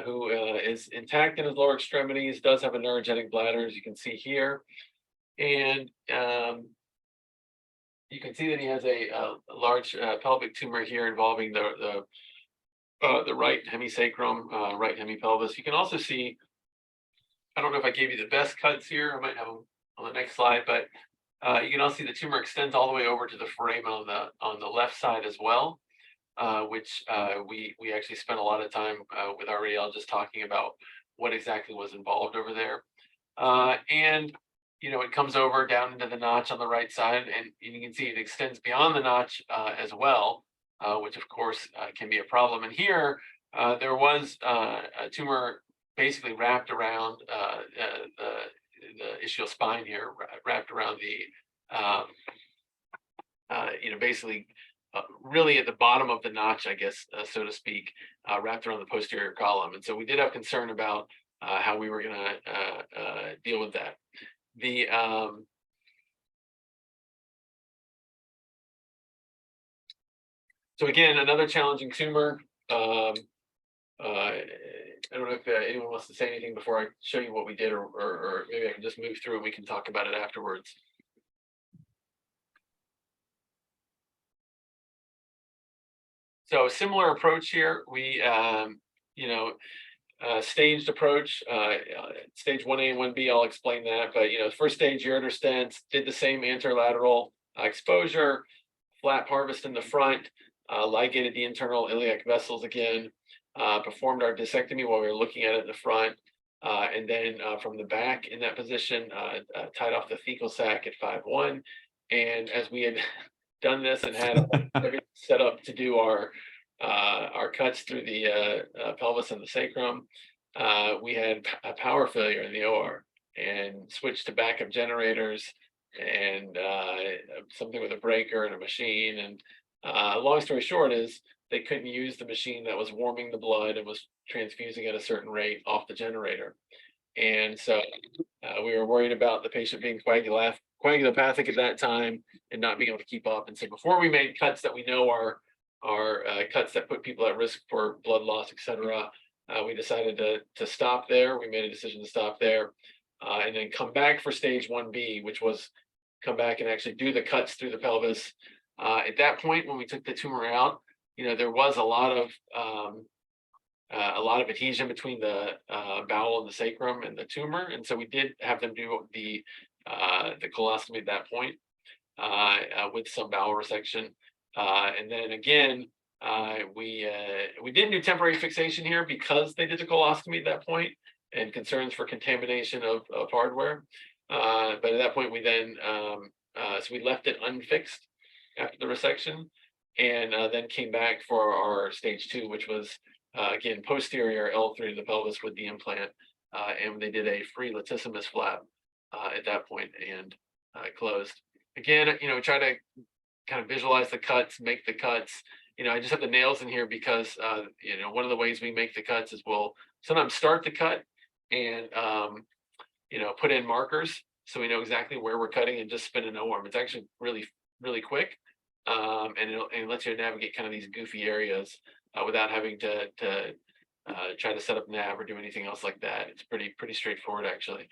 who is intact in his lower extremities, does have a neurogenic bladder, as you can see here. And you can see that he has a large pelvic tumor here involving the right hemisacrum, right hemipelvis. You can also see, I don't know if I gave you the best cuts here. I might have them on the next slide, but you can also see the tumor extends all the way over to the foramen on the left side as well, which we actually spent a lot of time with our radiologist talking about what exactly was involved over there. And it comes over down into the notch on the right side, and you can see it extends beyond the notch as well, which of course can be a problem. And here there was a tumor basically wrapped around the ischial spine here, wrapped around the basically really at the bottom of the notch, I guess, so to speak, wrapped around the posterior column. And so we did have concern about how we were going to deal with that. So again, another challenging tumor. I don't know if anyone wants to say anything before I show you what we did, or maybe I can just move through and we can talk about it afterwards. So similar approach here. We, staged approach, stage 1A and 1B, I'll explain that. But, first stage ureter stents, did the same anterolateral exposure, flap harvest in the front, ligated the internal iliac vessels again, performed our discectomy while we were looking at it in the front. And then from the back in that position, tied off the fecal sac at 5-1. And as we had done this and had everything set up to do our cuts through the pelvis and the sacrum, we had a power failure in the OR and switched to backup generators and something with a breaker and a machine. And long story short is they couldn't use the machine that was warming the blood and was transfusing at a certain rate off the generator. And so we were worried about the patient being coagulopathic at that time and not being able to keep up. And so before we made cuts that we know are cuts that put people at risk for blood loss, et cetera, we decided to stop there. We made a decision to stop there and then come back for stage 1B, which was come back and actually do the cuts through the pelvis. At that point, when we took the tumor out, there was a lot of adhesion between the bowel and the sacrum and the tumor, and so we did have them do the colostomy at that point with some bowel resection, and then again we didn't do temporary fixation here because they did the colostomy at that point and concerns for contamination of hardware. But at that point, we then so we left it unfixed after the resection, and then came back for our stage 2, which was again posterior L3 to the pelvis with the implant, and they did a free latissimus flap at that point and closed. Again, try to kind of visualize the cuts, make the cuts. I just have the nails in here because one of the ways we make the cuts is we'll sometimes start the cut and put in markers so we know exactly where we're cutting and just spin an O-arm. It's actually really, really quick, and it lets you navigate kind of these goofy areas without having to try to set up nav or do anything else like that. It's pretty straightforward actually.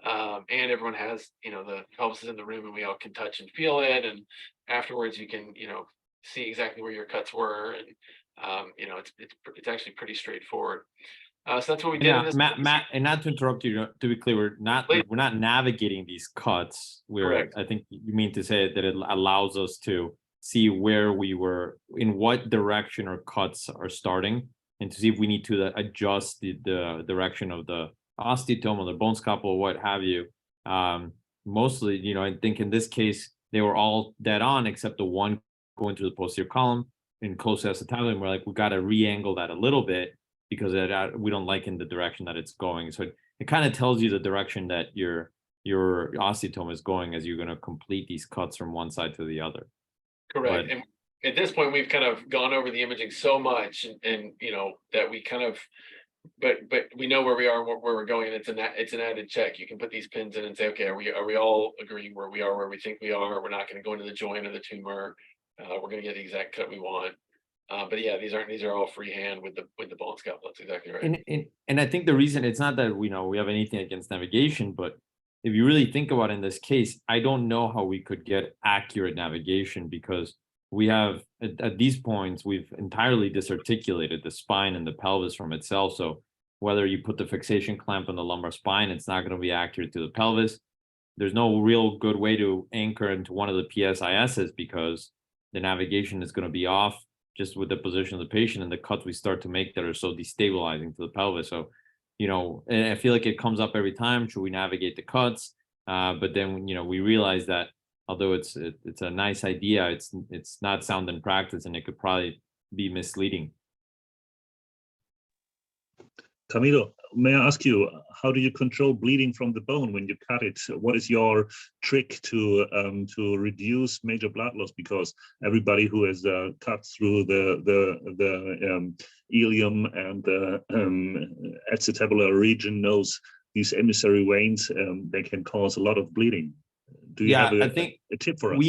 And everyone has, the pelvis is in the room and we all can touch and feel it. And afterwards you can, see exactly where your cuts were. And, it's actually pretty straightforward. So that's what we did. Yeah, in this Matt, and not to interrupt you, to be clear, we're not navigating these cuts. Correct. I think you mean to say that it allows us to see where we were, in what direction our cuts are starting, and to see if we need to adjust the direction of the osteotome or the bone scalpel or what have you. Mostly, I think in this case, they were all dead on except the one going through the posterior column in close acetabular. We're like, we got to re-angle that a little bit because we don't like in the direction that it's going. So it kind of tells you the direction that your osteotome is going as you're going to complete these cuts from one side to the other. Correct. And at this point, we've kind of gone over the imaging so much and that we kind of, but we know where we are and where we're going. And it's an added check. You can put these pins in and say, okay, are we all agreeing where we are, where we think we are? We're not going to go into the joint of the tumor. We're going to get the exact cut we want. But yeah, these are all freehand with the bone scalpel. That's exactly right. And I think the reason, it's not that we have anything against navigation, but if you really think about it in this case, I don't know how we could get accurate navigation because we have at these points, we've entirely disarticulated the spine and the pelvis from itself. So whether you put the fixation clamp on the lumbar spine, it's not going to be accurate to the pelvis. There's no real good way to anchor into one of the PSISs because the navigation is going to be off just with the position of the patient and the cuts we start to make that are so destabilizing to the pelvis. So, and I feel like it comes up every time. Should we navigate the cuts? But then, we realize that although it's a nice idea, it's not sound in practice, and it could probably be misleading. Camilo, may I ask you, how do you control bleeding from the bone when you cut it? What is your trick to reduce major blood loss? Because everybody who has cut through the ileum and the acetabular region knows these emissary veins. They can cause a lot of bleeding. Do you have I think a tip for us?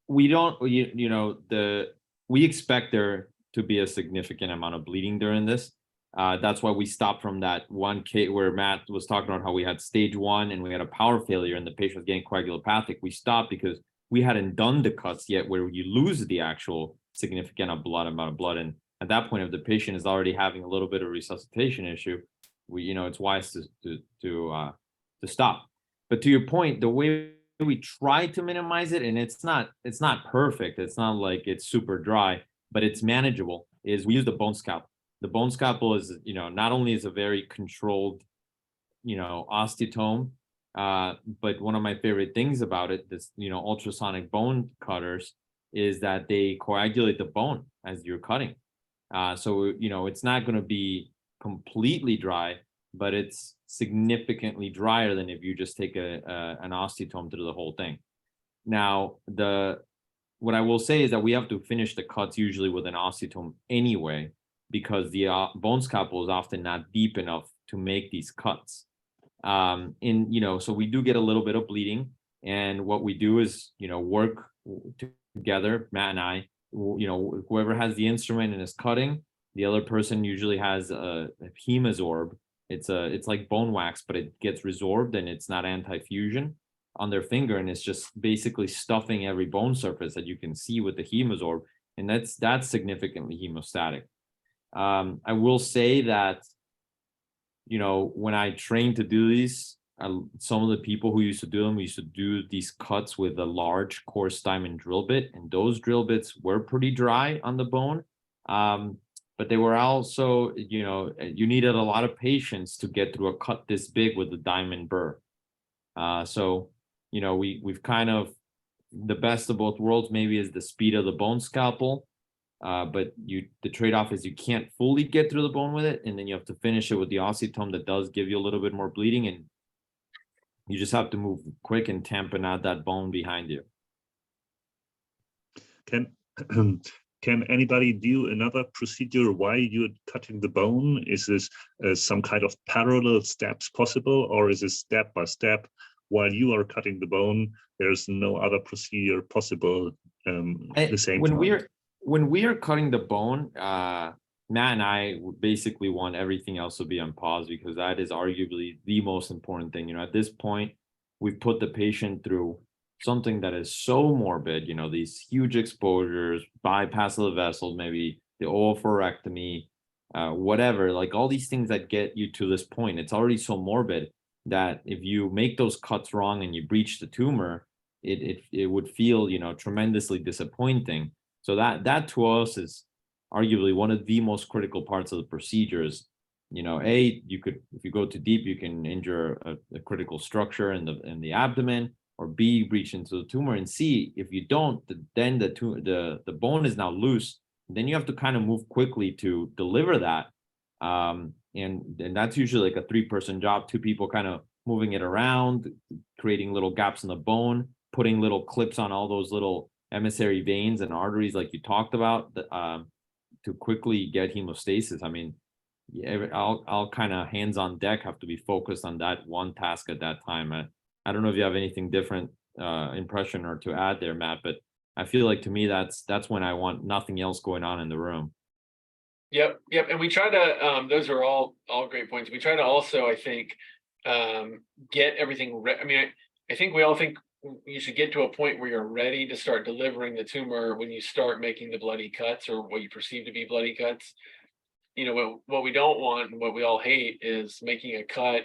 We don't, we expect there to be a significant amount of bleeding during this. That's why we stopped from that one case where Matt was talking about how we had stage 1 and we had a power failure and the patient was getting coagulopathic. We stopped because we hadn't done the cuts yet where you lose the actual significant amount of blood. And at that point, if the patient is already having a little bit of resuscitation issue, it's wise to stop. But to your point, the way we try to minimize it, and it's not perfect. It's not like it's super dry, but it's manageable, is we use the bone scalpel. The bone scalpel is, not only is a very controlled, osteotome, but one of my favorite things about it, this, ultrasonic bone cutters, is that they coagulate the bone as you're cutting. So, it's not going to be completely dry, but it's significantly drier than if you just take an osteotome to do the whole thing. Now, what I will say is that we have to finish the cuts usually with an osteotome anyway, because the bone scalpel is often not deep enough to make these cuts. So we do get a little bit of bleeding, and what we do is, work together, Matt and I, whoever has the instrument and is cutting, the other person usually has a hemasorb. It's like bone wax, but it gets resorbed and it's not anti-fusion on their finger, and it's just basically stuffing every bone surface that you can see with the hemasorb, and that's significantly hemostatic. I will say that, when I trained to do these, some of the people who used to do them, we used to do these cuts with a large coarse diamond drill bit, and those drill bits were pretty dry on the bone. But they were also, you needed a lot of patience to get through a cut this big with the diamond burr. So, we've kind of, the best of both worlds maybe is the speed of the bone scalpel. But the trade-off is you can't fully get through the bone with it, and then you have to finish it with the osteotome that does give you a little bit more bleeding, and you just have to move quick and tampen out that bone behind you. Can anybody do another procedure while you're cutting the bone? Is this some kind of parallel steps possible, or is it step by step? While you are cutting the bone, there's no other procedure possible at the same time? When we are cutting the bone, Matt and I basically want everything else to be on pause, because that is arguably the most important thing. At this point, we've put the patient through something that is so morbid, these huge exposures, bypass of the vessel, maybe the oophorectomy, whatever, like all these things that get you to this point. It's already so morbid that if you make those cuts wrong and you breach the tumor, it would feel, tremendously disappointing. So that to us is arguably one of the most critical parts of the procedures. If you go too deep, you can injure a critical structure in the abdomen, or B, breach into the tumor, and C, if you don't, then the bone is now loose. Then you have to kind of move quickly to deliver that. And that's usually like a 3-person job, 2 people kind of moving it around, creating little gaps in the bone, putting little clips on all those little emissary veins and arteries like you talked about, to quickly get hemostasis. I mean, all kind of hands on deck have to be focused on that one task at that time. I don't know if you have anything different impression or to add there, Matt, but I feel like to me that's when I want nothing else going on in the room. Yep. And we try to, those are all great points. We try to also, I think, get everything ready. I mean, I think we all think you should get to a point where you're ready to start delivering the tumor when you start making the bloody cuts, or what you perceive to be bloody cuts. What we don't want, and what we all hate, is making a cut.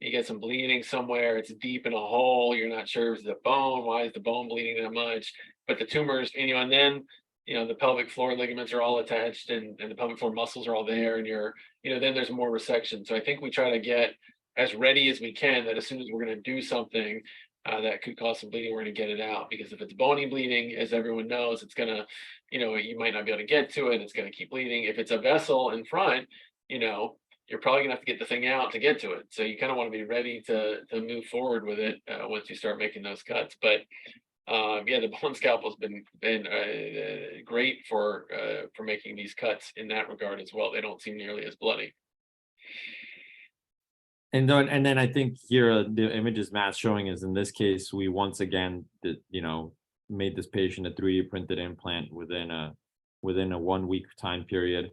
You get some bleeding somewhere, it's deep in a hole, you're not sure if it's the bone, why is the bone bleeding that much? But the tumors, and then the pelvic floor ligaments are all attached, and the pelvic floor muscles are all there, and then there's more resection. So I think we try to get as ready as we can, that as soon as we're going to do something that could cause some bleeding, we're going to get it out. Because if it's bony bleeding, as everyone knows, it's going to, you might not be able to get to it, it's going to keep bleeding. If it's a vessel in front, you're probably gonna have to get the thing out to get to it. So you kind of want to be ready to move forward with it once you start making those cuts. But yeah, the bone scalpel's been great for making these cuts in that regard as well. They don't seem nearly as bloody. And then I think here the images Matt's showing is, in this case, we once again made this patient a 3D printed implant within a 1 week time period.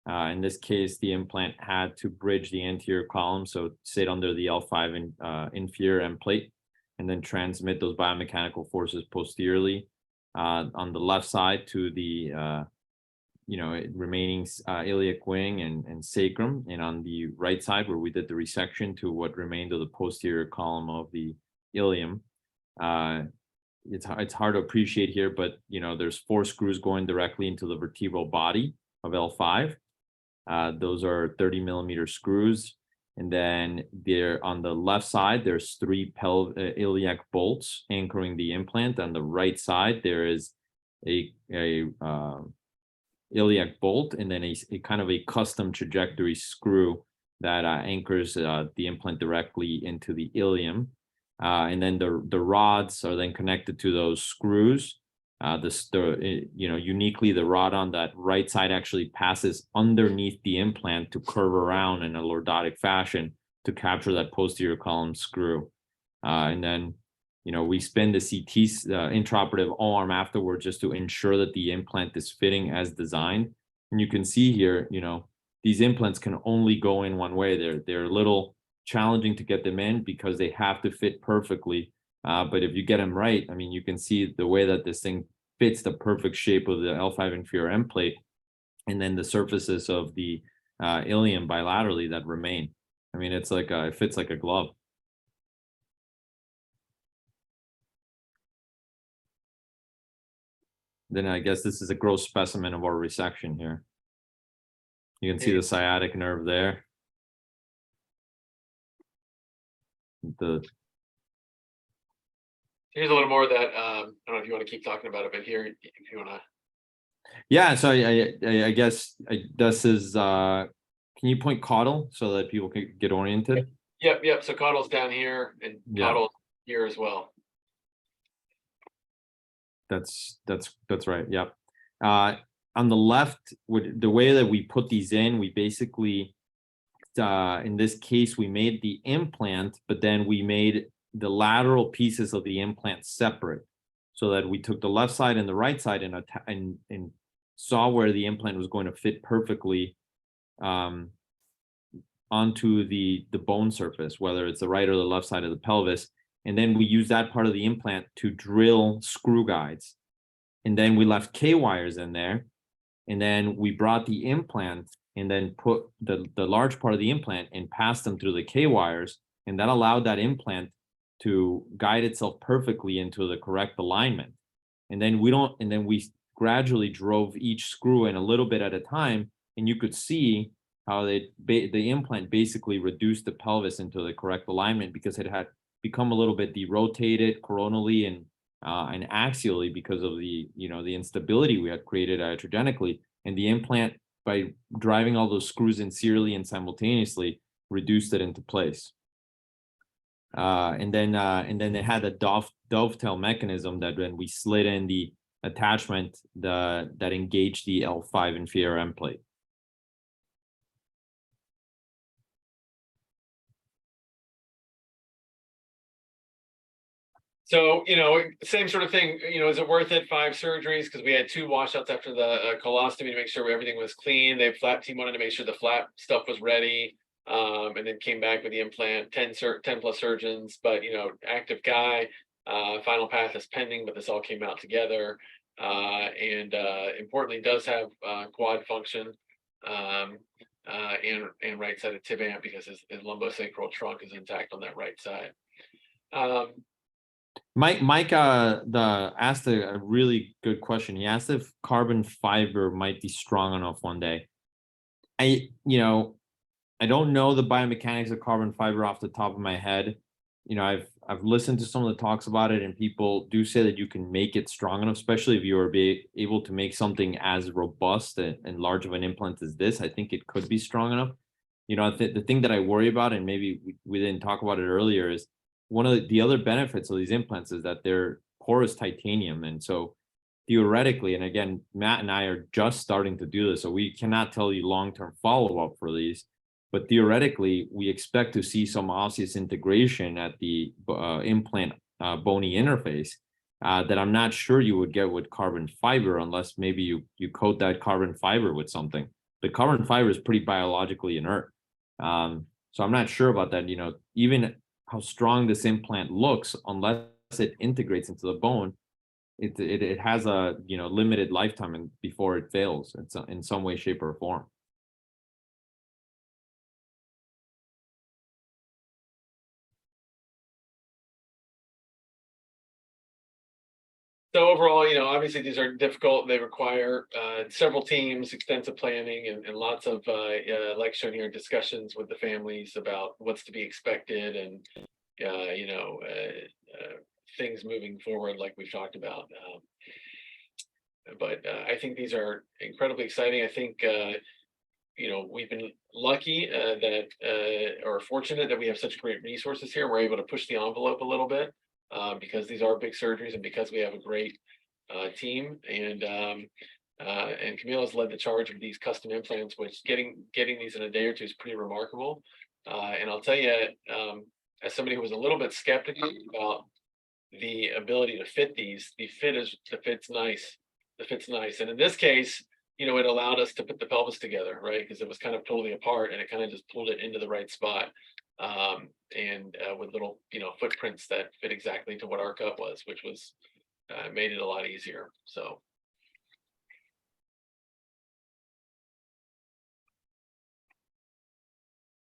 In this case, the implant had to bridge the anterior column, so sit under the L5 inferior end plate, and then transmit those biomechanical forces posteriorly on the left side to the remaining iliac wing and sacrum, and on the right side where we did the resection to what remained of the posterior column of the ilium. It's hard to appreciate here, but there's 4 screws going directly into the vertebral body of L5. Those are 30 millimeter screws. And then there on the left side, there's 3 iliac bolts anchoring the implant. On the right side, there is a iliac bolt, and then a kind of a custom trajectory screw that anchors the implant directly into the ilium. And then the rods are then connected to those screws. Uniquely, the rod on that right side actually passes underneath the implant to curve around in a lordotic fashion to capture that posterior column screw. And then, we spin the CT intraoperative O-arm afterwards just to ensure that the implant is fitting as designed. And you can see here, these implants can only go in one way. They're a little challenging to get them in because they have to fit perfectly. But if you get them right, I mean, you can see the way that this thing fits the perfect shape of the L5 inferior end plate, and then the surfaces of the ilium bilaterally that remain. I mean, it's like it fits like a glove. Then I guess this is a gross specimen of our resection here. You can see the sciatic nerve there. Here's a little more of that. I don't know if you want to keep talking about it, but here, if you want to. Yeah, so I guess this is, can you point caudal so that people can get oriented? Yep. So caudal's down here and caudal here as well. That's right. Yep. On the left, the way that we put these in, we basically, in this case, we made the implant, but then we made the lateral pieces of the implant separate, so that we took the left side and the right side and saw where the implant was going to fit perfectly onto the bone surface, whether it's the right or the left side of the pelvis. And then we use that part of the implant to drill screw guides. And then we left K-wires in there. And then we brought the implant and then put the large part of the implant and passed them through the K-wires. And that allowed that implant to guide itself perfectly into the correct alignment. And then we gradually drove each screw in a little bit at a time. And you could see how the implant basically reduced the pelvis into the correct alignment, because it had become a little bit derotated coronally and axially because of the instability we had created iatrogenically. And the implant, by driving all those screws in serially and simultaneously, reduced it into place. And then it had a dovetail mechanism that when we slid in the attachment that engaged the L5 inferior end plate. So, same sort of thing, is it worth it? 5 surgeries, because we had 2 washouts after the colostomy to make sure everything was clean. The flap team wanted to make sure the flap stuff was ready, and then came back with the implant, 10 plus surgeons, but, active guy, final path is pending, but this all came out together. And importantly, does have quad function and right-sided tib amp, because his lumbosacral trunk is intact on that right side. Mike asked a really good question. He asked if carbon fiber might be strong enough one day. I don't know the biomechanics of carbon fiber off the top of my head. I've listened to some of the talks about it, and people do say that you can make it strong enough, especially if you are able to make something as robust and large of an implant as this. I think it could be strong enough. the thing that I worry about, and maybe we didn't talk about it earlier, is one of the other benefits of these implants is that they're porous titanium. And so theoretically, and again, Matt and I are just starting to do this, so we cannot tell you long-term follow-up for these, but theoretically, we expect to see some osseous integration at the implant bony interface that I'm not sure you would get with carbon fiber unless maybe you coat that carbon fiber with something. The carbon fiber is pretty biologically inert. So I'm not sure about that, even how strong this implant looks, unless it integrates into the bone, it has a limited lifetime and before it fails in some way, shape, or form. So overall, obviously these are difficult. They require several teams, extensive planning, and lots of, like shown here, discussions with the families about what's to be expected and, things moving forward, like we've talked about. But I think these are incredibly exciting. I think, we've been lucky or fortunate that we have such great resources here. We're able to push the envelope a little bit. Because these are big surgeries and because we have a great team, and Camilo has led the charge with these custom implants, which getting these in a day or two is pretty remarkable. And I'll tell you, as somebody who was a little bit skeptical about the ability to fit these, the fit's nice. The fit's nice, and in this case, it allowed us to put the pelvis together, right? Because it was kind of totally apart, and it kind of just pulled it into the right spot. And with little footprints that fit exactly to what our cut was, which was made it a lot easier. So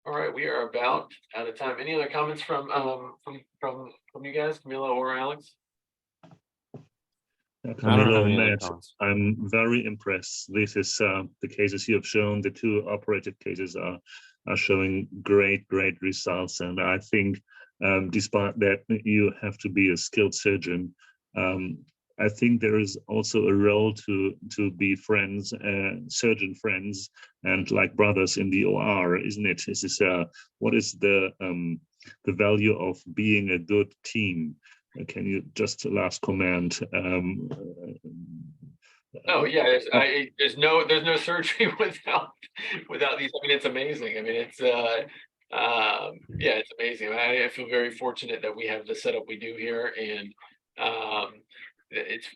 all right, we are about out of time. Any other comments from you guys, Camilo or Alex? Camilo, Matt, I'm very impressed. This is the cases you have shown. The two operated cases are showing great results, and I think despite that you have to be a skilled surgeon, I think there is also a role to be friends, surgeon friends, and like brothers in the OR, isn't it? This is what is the value of being a good team? Can you just last comment? Oh yeah, there's no surgery without these. I mean, it's amazing. I mean, it's it's amazing. I feel very fortunate that we have the setup we do here, and it's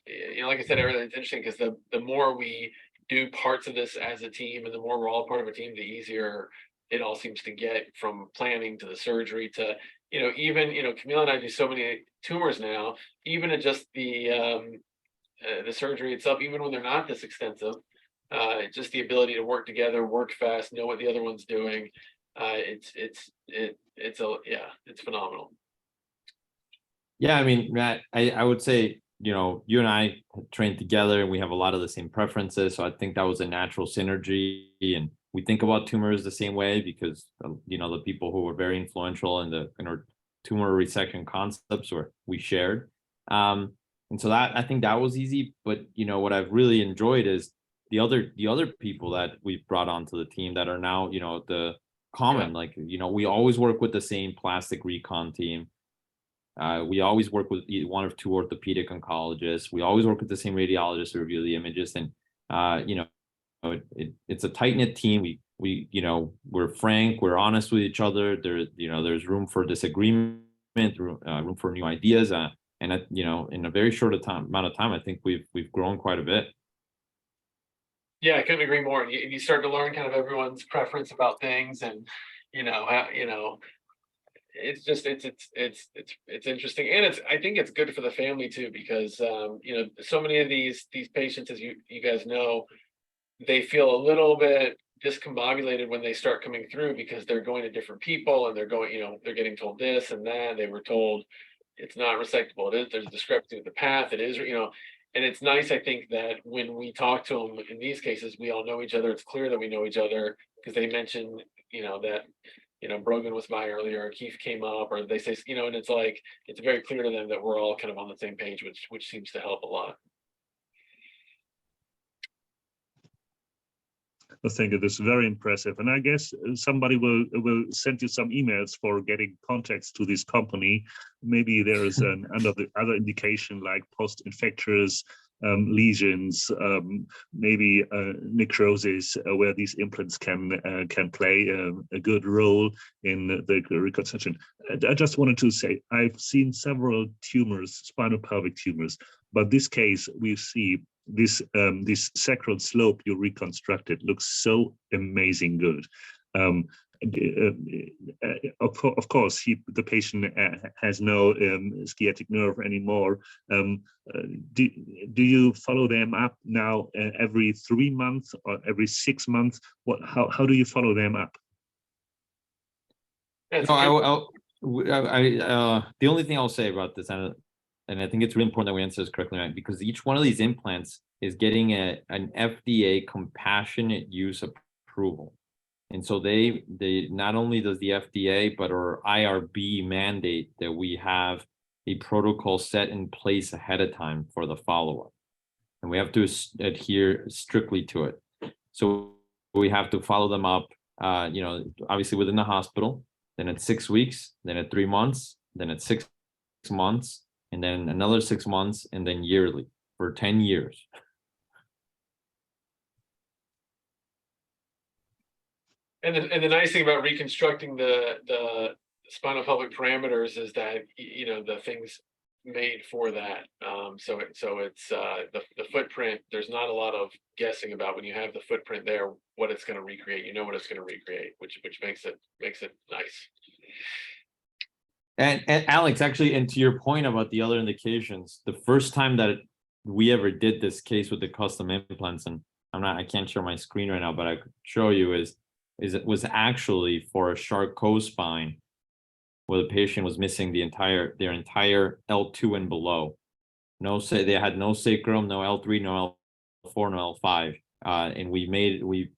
like I said, everything's interesting because the more we do parts of this as a team, and the more we're all part of a team, the easier it all seems to get, from planning to the surgery to even Camilo and I do so many tumors now, even at just the surgery itself, even when they're not this extensive, just the ability to work together, work fast, know what the other one's doing. It's phenomenal. Yeah, I mean, Matt, I would say, you and I trained together and we have a lot of the same preferences. So I think that was a natural synergy, and we think about tumors the same way because, the people who were very influential in our tumor resection concepts we shared. And so that, I think that was easy, but what I've really enjoyed is the other people that we've brought onto the team that are now, the common, like, we always work with the same plastic recon team. We always work with one or two orthopedic oncologists. We always work with the same radiologist to review the images, and it's a tight-knit team. We're frank, we're honest with each other. There's room for disagreement, room for new ideas. And in a very short amount of time, I think we've grown quite a bit. Yeah, I couldn't agree more. And you start to learn kind of everyone's preference about things, and it's just it's interesting, and I think it's good for the family too, because so many of these patients, as you guys know, they feel a little bit discombobulated when they start coming through because they're going to different people and they're going, they're getting told this and that. They were told it's not resectable. There's a discrepancy with the path. It is, and it's nice, I think, that when we talk to them in these cases, we all know each other. It's clear that we know each other because they mentioned, that, Brogan was by earlier, Keith came up, or they say, and it's like, it's very clear to them that we're all kind of on the same page, which seems to help a lot. I think it is very impressive, and I guess somebody will send you some emails for getting contacts to this company. Maybe there is an other indication like post-infectious lesions, maybe necrosis, where these implants can play a good role in the reconstruction. I just wanted to say I've seen several tumors, spinopelvic tumors, but this case we see this sacral slope you reconstructed looks so amazing good. Of course, the patient has no sciatic nerve anymore. Do you follow them up now every 3 months or every 6 months? How do you follow them up? No, the only thing I'll say about this, and I think it's really important that we answer this correctly, right? Because each one of these implants is getting an FDA compassionate use approval. And so they not only does the FDA, but our IRB mandate that we have a protocol set in place ahead of time for the follow-up. And we have to adhere strictly to it. So we have to follow them up, obviously within the hospital, then at 6 weeks, then at 3 months, then at 6 months, and then another 6 months, and then yearly for 10 years. And the nice thing about reconstructing the spinopelvic parameters is that the thing's made for that. So it's the footprint. There's not a lot of guessing about when you have the footprint there, what it's going to recreate. You know what it's going to recreate, which makes it nice. And Alex, actually, and to your point about the other indications, the first time that we ever did this case with the custom implants, and I can't show my screen right now, but I could show you it was actually for a Charcot spine, where the patient was missing their entire L2 and below. They had no sacrum, no L3, no L4, no L5, and we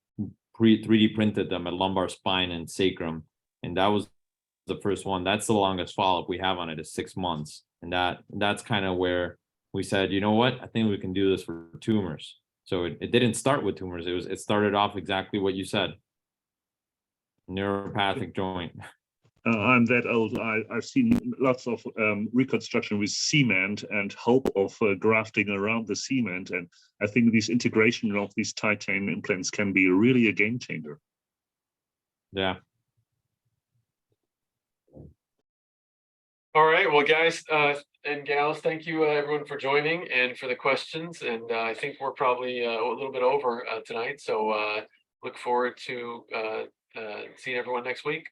3D printed them at lumbar spine and sacrum, and that was the first one. That's the longest follow-up we have on it is 6 months, and that's kind of where we said, you know what, I think we can do this for tumors. So it didn't start with tumors. It started off exactly what you said. Neuropathic joint. I'm that old. I've seen lots of reconstruction with cement and hope of grafting around the cement. And I think this integration of these titanium implants can be really a game changer. Yeah. All right. Well, guys and gals, thank you everyone for joining and for the questions. And I think we're probably a little bit over tonight. So look forward to seeing everyone next week.